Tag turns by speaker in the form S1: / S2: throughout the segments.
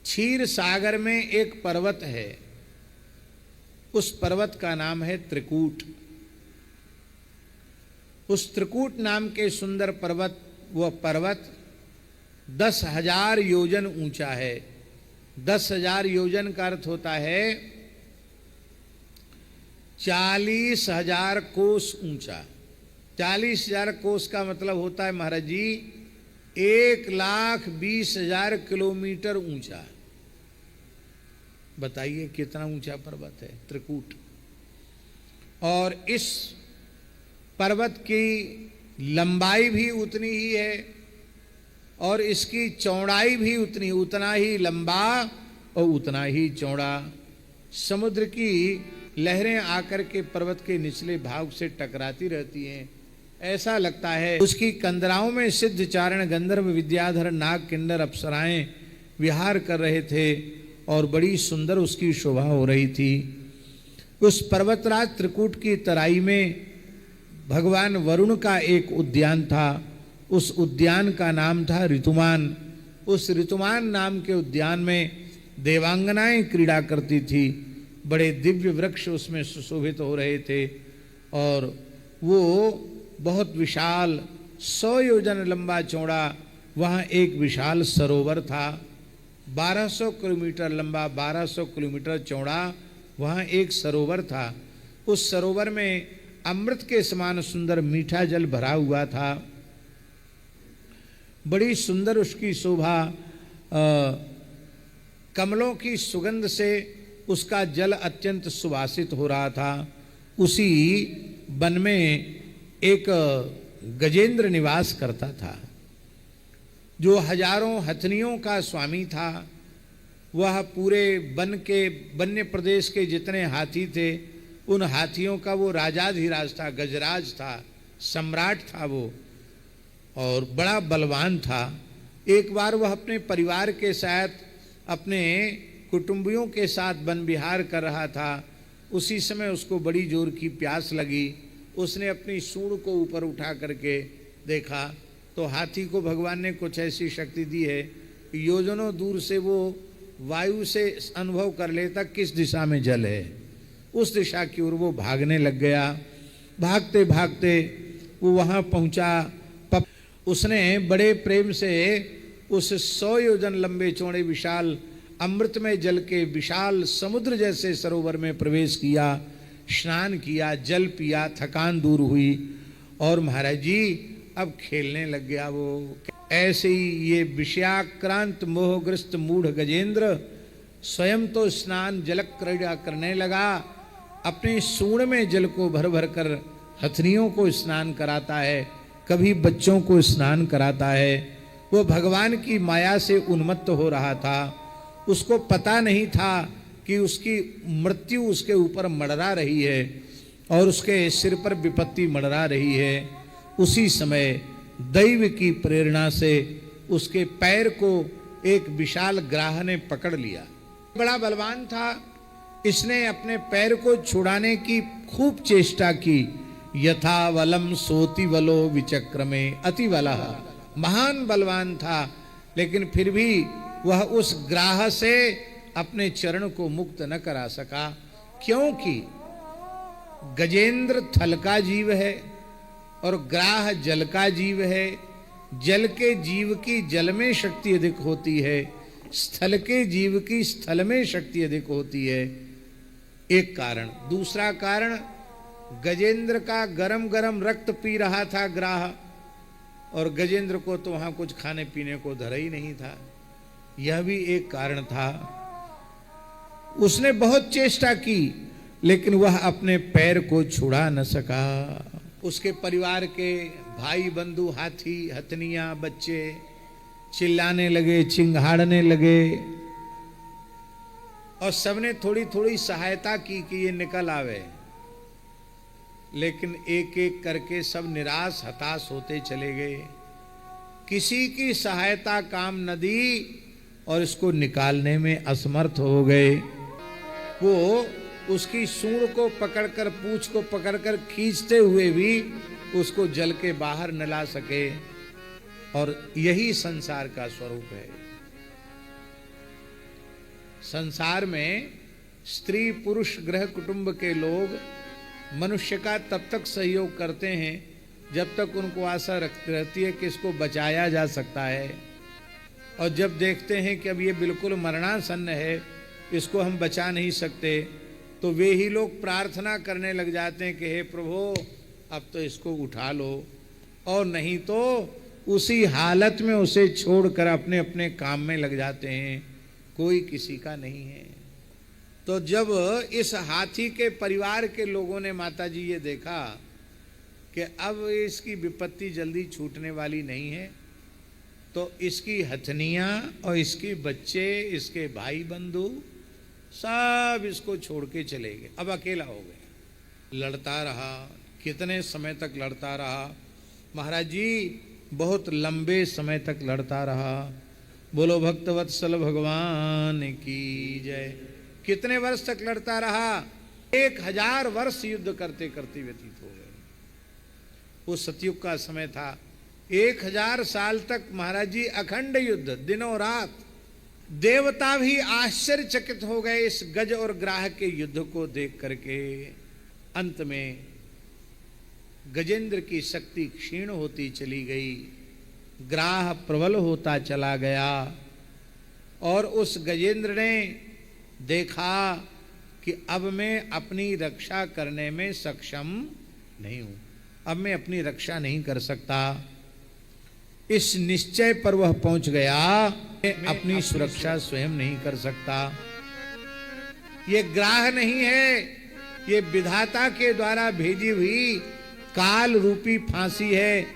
S1: क्षीर सागर में एक पर्वत है, उस पर्वत का नाम है त्रिकूट। उस त्रिकूट नाम के सुंदर पर्वत, वह पर्वत 10,000 योजन ऊंचा है। 10,000 योजन का अर्थ होता है 40,000 कोस ऊंचा। 40,000 कोस का मतलब होता है महाराज जी 1,20,000 किलोमीटर ऊंचा। बताइए कितना ऊंचा पर्वत है त्रिकूट। और इस पर्वत की लंबाई भी उतनी ही है और इसकी चौड़ाई भी उतना ही लंबा और उतना ही चौड़ा। समुद्र की लहरें आकर के पर्वत के निचले भाग से टकराती रहती हैं। ऐसा लगता है उसकी कंदराओं में सिद्ध चारण गंधर्व विद्याधर नाग किन्नर अप्सराएं विहार कर रहे थे और बड़ी सुंदर उसकी शोभा हो रही थी। उस पर्वतराज त्रिकूट की तराई में भगवान वरुण का एक उद्यान था। उस उद्यान का नाम था ऋतुमान। उस ऋतुमान नाम के उद्यान में देवांगनाएं क्रीड़ा करती थी। बड़े दिव्य वृक्ष उसमें सुशोभित हो रहे थे और वो बहुत विशाल 100 योजन लंबा चौड़ा वहाँ एक विशाल सरोवर था। 1200 किलोमीटर लंबा, 1200 किलोमीटर चौड़ा वहाँ एक सरोवर था। उस सरोवर में अमृत के समान सुंदर मीठा जल भरा हुआ था। बड़ी सुंदर उसकी शोभा, कमलों की सुगंध से उसका जल अत्यंत सुवासित हो रहा था। उसी वन में एक गजेंद्र निवास करता था जो हजारों हथनियों का स्वामी था। वह पूरे वन के वन्य प्रदेश के जितने हाथी थे उन हाथियों का वो राजाधिराज था, गजराज था, सम्राट था वो, और बड़ा बलवान था। एक बार वह अपने परिवार के साथ, अपने कुटुंबियों के साथ वन विहार कर रहा था। उसी समय उसको बड़ी जोर की प्यास लगी। उसने अपनी सूंड को ऊपर उठा करके देखा तो हाथी को भगवान ने कुछ ऐसी शक्ति दी है कि योजनों दूर से वो वायु से अनुभव कर लेता किस दिशा में जल है। उस दिशा की ओर वो भागने लग गया। भागते भागते वो वहाँ पहुँचा। उसने बड़े प्रेम से उस 100 योजन लंबे चौड़े विशाल अमृतमय जल के विशाल समुद्र जैसे सरोवर में प्रवेश किया, स्नान किया, जल पिया, थकान दूर हुई और महाराज जी अब खेलने लग गया वो। ऐसे ही ये विषयाक्रांत मोहग्रस्त मूढ़ गजेंद्र स्वयं तो स्नान जल क्रीड़ा करने लगा। अपने सूंड में जल को भर भर कर हथनियों को स्नान कराता है, कभी बच्चों को स्नान कराता है। वो भगवान की माया से उन्मत्त हो रहा था। उसको पता नहीं था कि उसकी मृत्यु उसके ऊपर मड़रा रही है और उसके सिर पर विपत्ति मड़रा रही है। उसी समय दैव की प्रेरणा से उसके पैर को एक विशाल ग्राह ने पकड़ लिया। बड़ा बलवान था, इसने अपने पैर को छुड़ाने की खूब चेष्टा की। यथा वलम सोति वलो विचक्रमे अति वलः, महान बलवान था लेकिन फिर भी वह उस ग्राह से अपने चरण को मुक्त न करा सका, क्योंकि गजेंद्र थल का जीव है और ग्राह जल का जीव है। जल के जीव की जल में शक्ति अधिक होती है, स्थल के जीव की स्थल में शक्ति अधिक होती है, एक कारण। दूसरा कारण, गजेंद्र का गरम गरम रक्त पी रहा था ग्राह, और गजेंद्र को तो वहां कुछ खाने पीने को धरा ही नहीं था, यह भी एक कारण था। उसने बहुत चेष्टा की लेकिन वह अपने पैर को छुड़ा न सका। उसके परिवार के भाई बंधु, हाथी, हथनियां, बच्चे चिल्लाने लगे, चिंघाड़ने लगे और सबने थोड़ी थोड़ी सहायता की कि ये निकल आवे, लेकिन एक एक करके सब निराश हताश होते चले गए। किसी की सहायता काम न दी और इसको निकालने में असमर्थ हो गए। वो उसकी सूंड को पकड़कर, पूंछ को पकड़कर खींचते हुए भी उसको जल के बाहर न ला सके, और यही संसार का स्वरूप है। संसार में स्त्री पुरुष गृह कुटुंब के लोग मनुष्य का तब तक सहयोग करते हैं जब तक उनको आशा रहती है कि इसको बचाया जा सकता है, और जब देखते हैं कि अब ये बिल्कुल मरणासन्न है, इसको हम बचा नहीं सकते, तो वे ही लोग प्रार्थना करने लग जाते हैं कि हे प्रभु अब तो इसको उठा लो, और नहीं तो उसी हालत में उसे छोड़कर अपने अपने काम में लग जाते हैं, कोई किसी का नहीं है। तो जब इस हाथी के परिवार के लोगों ने माता जी ये देखा कि अब इसकी विपत्ति जल्दी छूटने वाली नहीं है, तो इसकी हथनियाँ और इसके बच्चे, इसके भाई बंधु सब इसको छोड़ के चले गए। अब अकेला हो गया। लड़ता रहा, कितने समय तक लड़ता रहा महाराज जी, बहुत लंबे समय तक लड़ता रहा। बोलो भक्तवत्सल भगवान की जय। कितने वर्ष तक लड़ता रहा? 1000 वर्ष युद्ध करते करते व्यतीत हो गए। वो सतयुग का समय था। 1000 साल तक महाराज जी अखंड युद्ध, दिनों रात। देवता भी आश्चर्यचकित हो गए इस गज और ग्राह के युद्ध को देख करके। अंत में गजेंद्र की शक्ति क्षीण होती चली गई, ग्राह प्रबल होता चला गया, और उस गजेंद्र ने देखा कि अब मैं अपनी रक्षा करने में सक्षम नहीं हूं, अब मैं अपनी रक्षा नहीं कर सकता। इस निश्चय पर वह पहुंच गया, मैं अपनी सुरक्षा स्वयं नहीं कर सकता। ये ग्राह नहीं है, ये विधाता के द्वारा भेजी हुई काल रूपी फांसी है,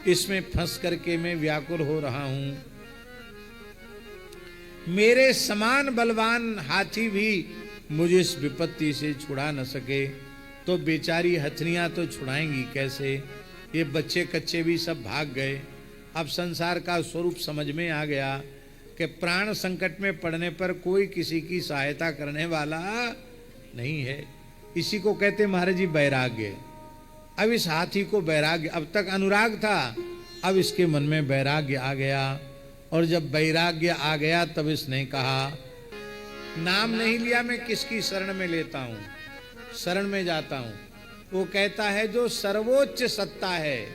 S1: इसमें फंस करके मैं व्याकुल हो रहा हूं। मेरे समान बलवान हाथी भी मुझे इस विपत्ति से छुड़ा न सके, तो बेचारी हथनियां तो छुड़ाएंगी कैसे? ये बच्चे कच्चे भी सब भाग गए। अब संसार का स्वरूप समझ में आ गया कि प्राण संकट में पड़ने पर कोई किसी की सहायता करने वाला नहीं है। इसी को कहते महाराज जी वैराग्य। अब इस हाथी को वैराग्य, अब तक अनुराग था, अब इसके मन में वैराग्य आ गया, और जब वैराग्य आ गया तब इसने कहा, नाम नहीं लिया मैं किसकी शरण में लेता हूं, शरण में जाता हूं। वो कहता है जो सर्वोच्च सत्ता है,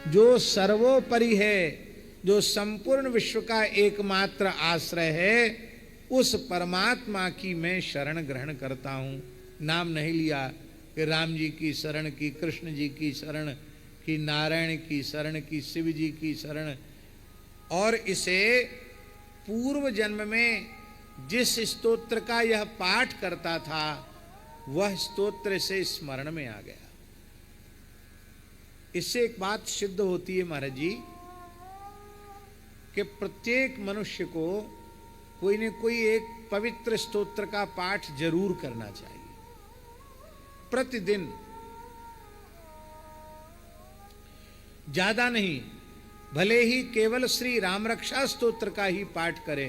S1: जो सर्वोपरि है, जो संपूर्ण विश्व का एकमात्र आश्रय है, उस परमात्मा की मैं शरण ग्रहण करता हूं। नाम नहीं लिया कि राम जी की शरण की, कृष्ण जी की शरण की, नारायण की शरण की, शिव जी की शरण। और इसे पूर्व जन्म में जिस स्तोत्र का यह पाठ करता था, वह स्तोत्र से स्मरण में आ गया। इससे एक बात सिद्ध होती है महाराज जी कि प्रत्येक मनुष्य को कोई न कोई एक पवित्र स्तोत्र का पाठ जरूर करना चाहिए प्रतिदिन। ज्यादा नहीं, भले ही केवल श्री राम रक्षा स्तोत्र का ही पाठ करे,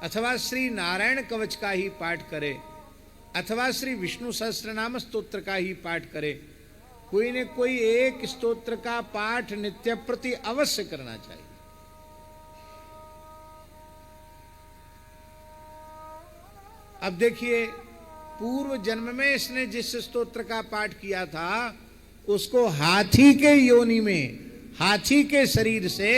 S1: अथवा श्री नारायण कवच का ही पाठ करे, अथवा श्री विष्णु सहस्त्रनाम स्तोत्र का ही पाठ करे, कोई न कोई एक स्तोत्र का पाठ नित्य प्रति अवश्य करना चाहिए। अब देखिए, पूर्व जन्म में इसने जिस स्तोत्र का पाठ किया था, उसको हाथी के योनि में, हाथी के शरीर से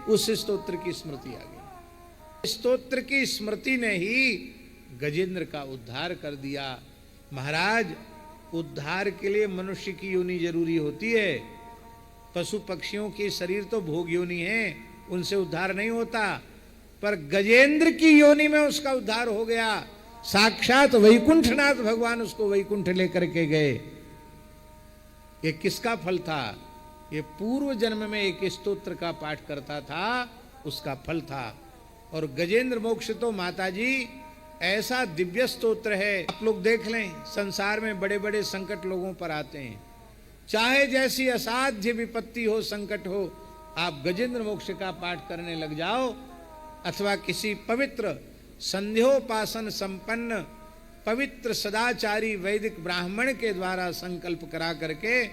S1: उस स्तोत्र की स्मृति आ गई। स्तोत्र की स्मृति ने ही गजेंद्र का उद्धार कर दिया। महाराज, उद्धार के लिए मनुष्य की योनि जरूरी होती है। पशु पक्षियों के शरीर तो भोग योनि है, उनसे उद्धार नहीं होता, पर गजेंद्र की योनि में उसका उद्धार हो गया। साक्षात वैकुंठनाथ भगवान उसको वैकुंठ लेकर के गए। ये किसका फल था? ये पूर्व जन्म में एक स्तोत्र का पाठ करता था, उसका फल था। और गजेंद्र मोक्ष तो माताजी ऐसा दिव्य स्तोत्र है। आप लोग देख लें, संसार में बड़े बड़े संकट लोगों पर आते हैं, चाहे जैसी असाध्य विपत्ति हो, संकट हो, आप गजेंद्र मोक्ष का पाठ करने लग जाओ, अथवा किसी पवित्र संध्योपासन संपन्न पवित्र सदाचारी वैदिक ब्राह्मण के द्वारा संकल्प करा करके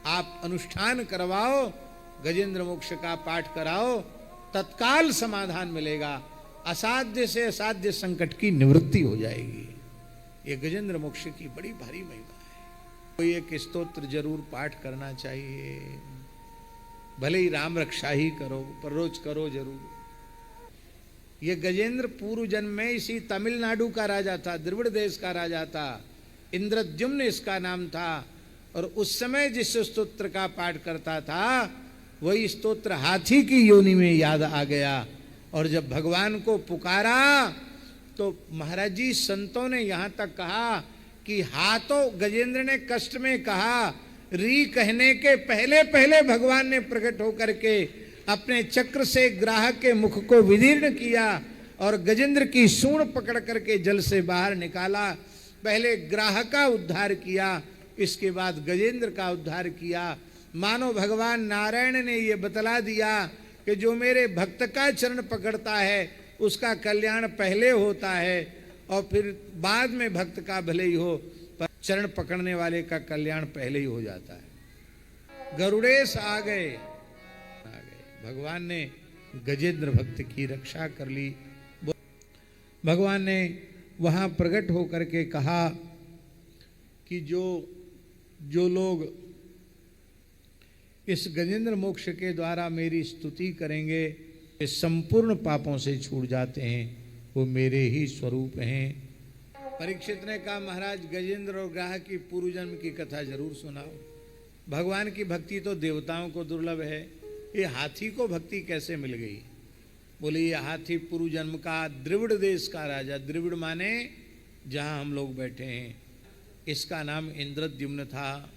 S1: आप अनुष्ठान करवाओ, गजेंद्र मोक्ष का पाठ कराओ, तत्काल समाधान मिलेगा। असाध्य से असाध्य संकट की निवृत्ति हो जाएगी। ये गजेंद्र मोक्ष की बड़ी भारी महिमा है। कोई एक स्तोत्र जरूर पाठ करना चाहिए, भले ही राम रक्षा ही करो पर रोज करो जरूर। ये गजेंद्र पूर्व जन्म में इसी तमिलनाडु का राजा था, द्रविड़ देश का राजा था, इंद्रद्युम्न इसका नाम था। और उस समय जिस स्तोत्र का पाठ करता था वही स्तोत्र हाथी की योनि में याद आ गया। और जब भगवान को पुकारा तो महाराज जी संतों ने यहां तक कहा कि हाथों गजेंद्र ने कष्ट में कहा, री कहने के पहले पहले भगवान ने प्रकट होकर के अपने चक्र से ग्राहक के मुख को विदीर्ण किया और गजेंद्र की सूंड पकड़ करके जल से बाहर निकाला। पहले ग्राहक का उद्धार किया, इसके बाद गजेंद्र का उद्धार किया। मानो भगवान नारायण ने यह बतला दिया कि जो मेरे भक्त का चरण पकड़ता है उसका कल्याण पहले होता है और फिर बाद में भक्त का भले ही हो, पर चरण पकड़ने वाले का कल्याण पहले ही हो जाता है। गरुड़ेश आ गए। भगवान ने गजेंद्र भक्त की रक्षा कर ली। भगवान ने वहां प्रकट होकर के कहा कि जो लोग इस गजेंद्र मोक्ष के द्वारा मेरी स्तुति करेंगे वे संपूर्ण पापों से छूट जाते हैं, वो मेरे ही स्वरूप हैं। परीक्षित ने कहा, महाराज गजेंद्र और ग्राहक की पूर्व जन्म की कथा जरूर सुनाओ। भगवान की भक्ति तो देवताओं को दुर्लभ है, ये हाथी को भक्ति कैसे मिल गई? बोले ये हाथी पूर्व जन्म का द्रविड़ देश का राजा, द्रविड़ माने जहां हम लोग बैठे हैं, इसका नाम इंद्रद्युम्न था।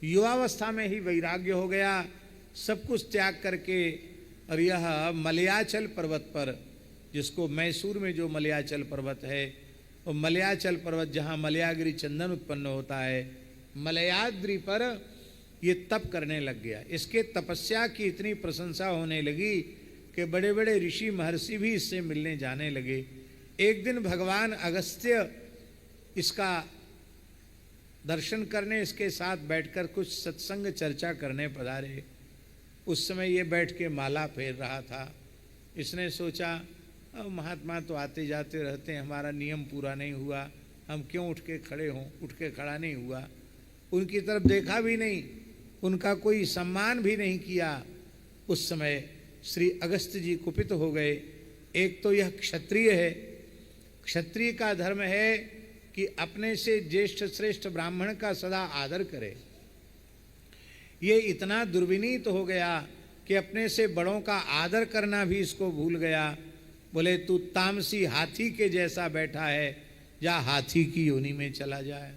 S1: युवावस्था में ही वैराग्य हो गया, सब कुछ त्याग करके, और यह मलयाचल पर्वत पर, जिसको मैसूर में जो मलयाचल पर्वत है, और मलयाचल पर्वत जहाँ मलयागिरी चंदन उत्पन्न होता है, मलयाद्रि पर ये तप करने लग गया। इसके तपस्या की इतनी प्रशंसा होने लगी कि बड़े बड़े ऋषि महर्षि भी इससे मिलने जाने लगे। एक दिन भगवान अगस्त्य इसका दर्शन करने इसके साथ बैठकर कुछ सत्संग चर्चा करने पधारे। उस समय ये बैठ के माला फेर रहा था। इसने सोचा अब महात्मा तो आते जाते रहते हैं, हमारा नियम पूरा नहीं हुआ, हम क्यों उठ के खड़े हों? उठ के खड़ा नहीं हुआ, उनकी तरफ देखा भी नहीं, उनका कोई सम्मान भी नहीं किया। उस समय श्री अगस्त्य जी कुपित हो गए। एक तो यह क्षत्रिय है, क्षत्रिय का धर्म है कि अपने से ज्येष्ठ श्रेष्ठ ब्राह्मण का सदा आदर करे। ये इतना दुर्विनीत हो गया कि अपने से बड़ों का आदर करना भी इसको भूल गया। बोले तू तामसी हाथी के जैसा बैठा है, जा हाथी की योनि में चला जाए।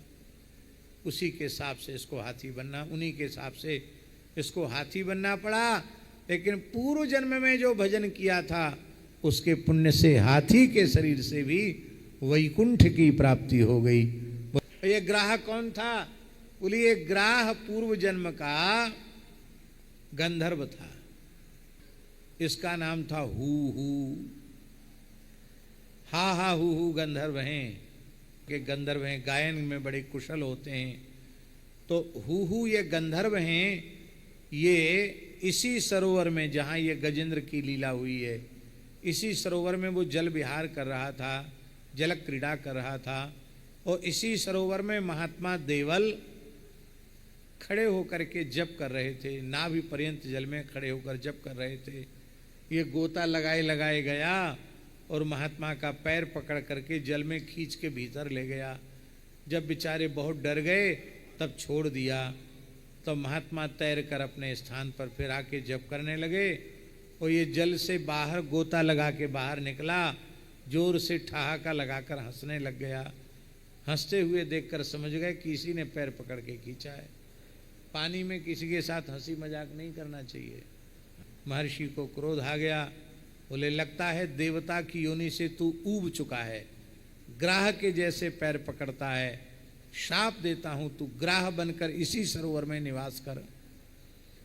S1: उसी के हिसाब से इसको हाथी बनना, उन्हीं के हिसाब से इसको हाथी बनना पड़ा। लेकिन पूर्व जन्म में जो भजन किया था उसके पुण्य से हाथी के शरीर से भी वैकुंठ की प्राप्ति हो गई। ये ग्राह कौन था? बोली ये ग्राह पूर्व जन्म का गंधर्व था, इसका नाम था हू। हा हा हू गंधर्व हैं कि गंधर्व हैं, गायन में बड़े कुशल होते हैं। तो हू ये गंधर्व हैं। ये इसी सरोवर में जहाँ ये गजेंद्र की लीला हुई है, इसी सरोवर में वो जल विहार कर रहा था, जल क्रीड़ा कर रहा था। और इसी सरोवर में महात्मा देवल खड़े होकर के जप कर रहे थे, नाभि पर्यंत जल में खड़े होकर जप कर रहे थे। ये गोता लगाए गया और महात्मा का पैर पकड़ करके जल में खींच के भीतर ले गया। जब बेचारे बहुत डर गए तब छोड़ दिया। तो महात्मा तैर कर अपने स्थान पर फिर आके जप करने लगे। और ये जल से बाहर गोता लगा के बाहर निकला, जोर से ठहाका लगाकर हंसने लग गया। हंसते हुए देखकर समझ गए किसी ने पैर पकड़ के खींचा है। पानी में किसी के साथ हंसी मजाक नहीं करना चाहिए। महर्षि को क्रोध आ गया। बोले लगता है देवता की योनि से तू ऊब चुका है, ग्राह के जैसे पैर पकड़ता है। शाप देता हूं तू ग्राह बनकर इसी सरोवर में निवास कर।